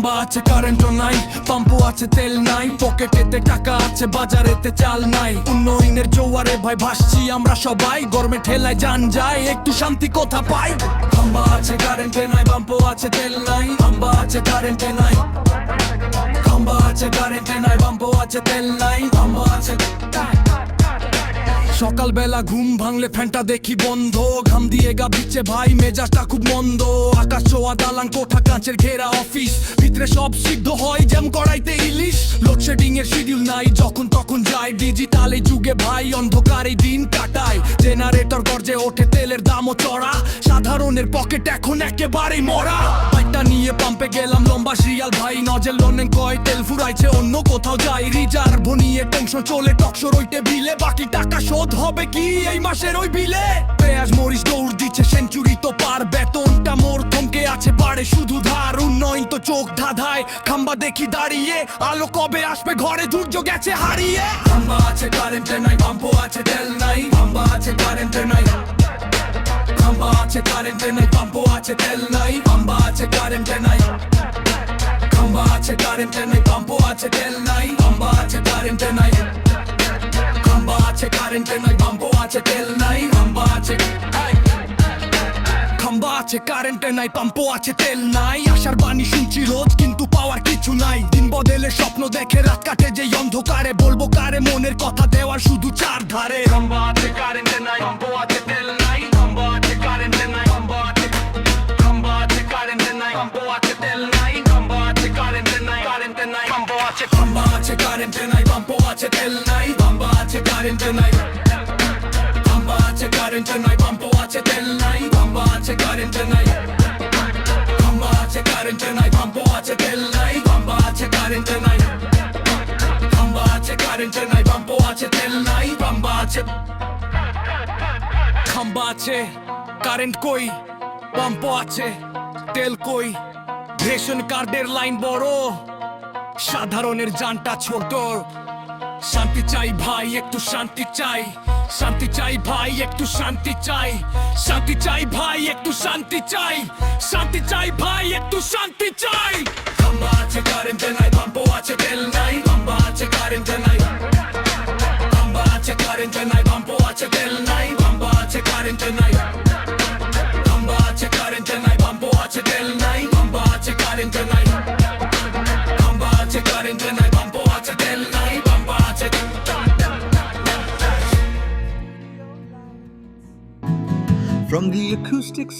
খাম্বা আছে কারেন্টও নাই, পাম্পও আছে তেল নাই, পকেটেতে টাকা আছে বাজারেতে চাল নাই। উন্নয়নের জোয়ারে ভাই ভাসছি আমরা সবাই, গরমে ঠেলায় যান যায়, একটু শান্তি কোথা পাই। খাম্বা আছে কারেন্টে নাই, পাম্পও আছে তেল নাই, খাম্বা আছে কারেন্টে নাই, খাম্বা আছে কারেন্টে নাই, পাম্পও আছে তেল নাই, খাম্বা আছে। সকালবেলা ঘুম ভাঙলে ফ্যানটা দেখি বন্ধ, ঘাম দিয়ে গা ভিজছে ভাই মেজাজটা খুব মন্দ। আকাশ ছোঁয়া দালান কোঠা কাঁচের ঘেরা অফিস, ভিতরে সব সিদ্ধ হয় জ্যাম কড়াইতে ইলিশ। লোডশেডিং এর শিডিউল নাই, যখন তখন যায়, ডিজিটাল এই যুগে ভাই অন্ধকারে দিন কাটায়। জেনারেটর গর্জে ওঠে, তেলের দামও চড়া, সাধারণের পকেট এখন একেবারেই মরা। বাইকটা নিয়ে পাম্পে গেলাম, লম্বা সিরিয়াল ভাই, নজেল লোনে কয় তেল ফুরাইছে অন্য কোথাও যাই। রিজার্ভ নিয়ে টেনশন চলে টকশোর ওই টেবিলে, বাকি টাকা শোধ হবে কি এই মাসের ওই বিলে। পেঁয়াজ মরিচ দৌড় দিচ্ছে সেঞ্চুরি তো পার, বেতনটা মোর থমকে আছে বাড়ে শুধু ধার। উন্নয়ন তো চোখ ধাঁধায়, খাম্বা দেখি দাঁড়িয়ে, আলো কবে আসবে ঘরে দুর্যোগ গেছে হারিয়ে। খাম্বা আছে কারেন্টে নাই, পাম্পও আছে তেল নাই, খাম্বা আছে কারেন্টে নাই, খাম্বা আছে কারেন্টে নাই, পাম্পও আছে তেল নাই, খাম্বা আছে কারেন্টে নাই, খাম্বা আছে কারেন্টে নাই, পাম্পও আছে তেল নাই, খাম্বা আছে কারেন্টে নাই, খাম্বা আছে কারেন্টে নাই, পাম্পও আছে তেল নাই, খাম্বা আছে। খাম্বা আছে কারেন্টে নাই, পাম্পও আছে তেল নাই, আশার বাণী শুনছি রোজ কিন্তু পাওয়ার কিছু নাই। দিন বদলে স্বপ্ন দেখে রাত কাটে যে অন্ধকারে, বলবো কারে মনের কথা দেওয়ার শুধু চার ধারে। খাম্বা আছে কারেন্টে নাই, পাম্পও আছে তেল নাই, খাম্বা আছে কারেন্টে নাই, খাম্বা আছে, খাম্বা আছে কারেন্টে নাই, পাম্পও আছে তেল নাই, খাম্বা আছে কারেন্টে নাই, কারেন্টে নাই, পাম্পও আছে। খাম্বা আছে কারেন্টে নাই, পাম্পও আছে তেল নাই, খাম্বা আছে কারেন্টে নাই, খাম্বা আছে কারেন্টে নাই, পাম্পও আছে তেল নাই, খাম্বা আছে কারেন্টে নাই, খাম্বা আছে কারেন্টে নাই, পাম্পও আছে তেল নাই, খাম্বা আছে কারেন্টে নাই, খাম্বা আছে কারেন্টে নাই, পাম্পও আছে তেল নাই, খাম্বা আছে। খাম্বা আছে কারেন্ট কই, পাম্পও আছে তেল কই, রেশন কার্ডের লাইন বড়, সাধারণের জানটা ছোট। শান্তি চাই ভাই একটু শান্তি চাই, শান্তি চাই ভাই একটু শান্তি চাই, শান্তি চাই ভাই একটু শান্তি চাই, শান্তি চাই ভাই একটু শান্তি চাই। খাম্বা আছে কারেন্টে নাই, পাম্পও আছে তেল নাই, খাম্বা আছে কারেন্টে নাই, খাম্বা আছে কারেন্টে নাই, পাম্পও আছে তেল নাই, খাম্বা আছে কারেন্টে নাই, খাম্বা আছে কারেন্টে নাই, পাম্পও আছে তেল নাই, খাম্বা আছে কারেন্টে নাই, খাম্বা আছে কারেন্টে নাই, পাম্পও আছে তেল নাই, খাম্বা আছে। From the acoustics